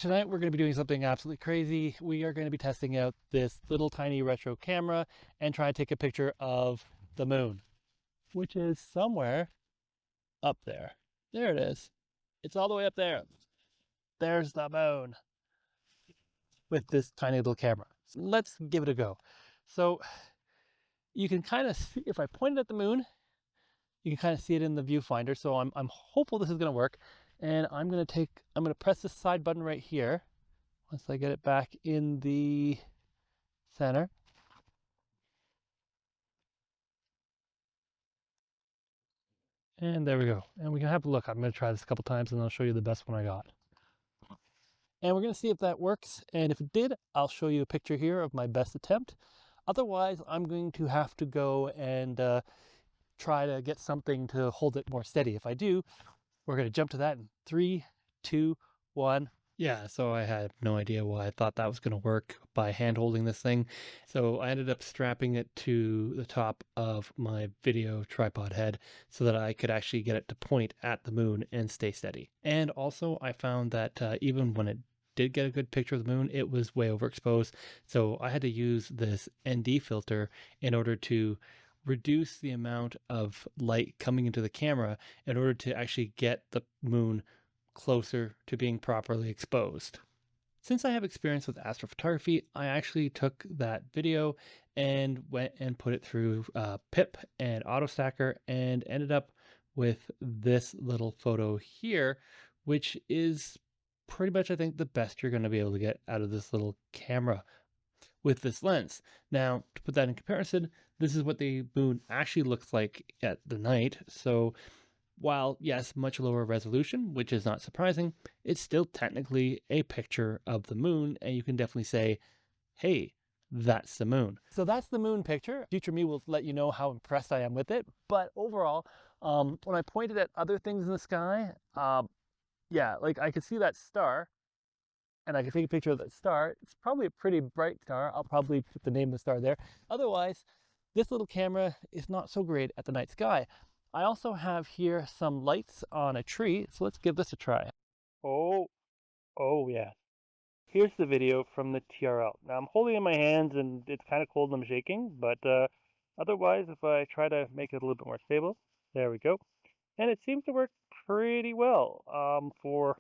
Tonight we're going to be doing something absolutely crazy. We are going to be testing out this little tiny retro camera and try to take a picture of the moon, which is somewhere up there. There it is. It's all the way up there. There's the moon with this tiny little camera. So let's give it a go. So you can kind of see, if I point it at the moon, you can kind of see it in the viewfinder. So I'm hopeful this is going to work. And I'm going to press this side button right here. Once I get it back in the center. And there we go. And we can have a look. I'm going to try this a couple times and I'll show you the best one I got. And we're going to see if that works. And if it did, I'll show you a picture here of my best attempt. Otherwise, I'm going to have to go and try to get something to hold it more steady. If I do, we're going to jump to that in 3, 2, 1. Yeah, so I had no idea why I thought that was going to work by hand holding this thing. So I ended up strapping it to the top of my video tripod head so that I could actually get it to point at the moon and stay steady. And also I found that even when it did get a good picture of the moon, it was way overexposed. So I had to use this ND filter in order to reduce the amount of light coming into the camera in order to actually get the moon closer to being properly exposed. Since I have experience with astrophotography, I actually took that video and went and put it through PIP and AutoStacker and ended up with this little photo here, which is pretty much, I think, the best you're going to be able to get out of this little camera with this lens. Now, to put that in comparison, this is what the moon actually looks like at the night. So while, yes, much lower resolution, which is not surprising, it's still technically a picture of the moon, and you can definitely say, hey, that's the moon. So that's the moon picture. Future me will let you know how impressed I am with it, but overall, when I pointed at other things in the sky, yeah, like I could see that star, and I can take a picture of that star. It's probably a pretty bright star. I'll probably put the name of the star there. Otherwise, this little camera is not so great at the night sky. I also have here some lights on a tree, so let's give this a try. Oh yeah. Here's the video from the TRL. Now I'm holding it in my hands and it's kind of cold and I'm shaking, but otherwise if I try to make it a little bit more stable, there we go. And it seems to work pretty well for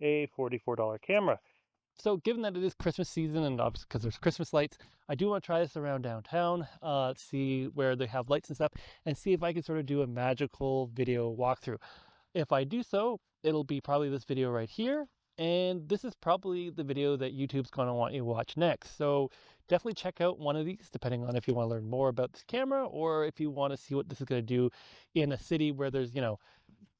a $44 camera. So given that it is Christmas season and obviously because there's Christmas lights, I do want to try this around downtown, see where they have lights and stuff, and see if I can sort of do a magical video walkthrough. If I do so, it'll be probably this video right here, and this is probably the video that YouTube's going to want you to watch next. So definitely check out one of these, depending on if you want to learn more about this camera or if you want to see what this is going to do in a city where there's, you know,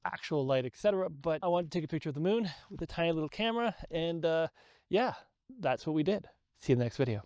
actual light, etc. But I wanted to take a picture of the moon with a tiny little camera, and yeah, that's what we did. See you in the next video.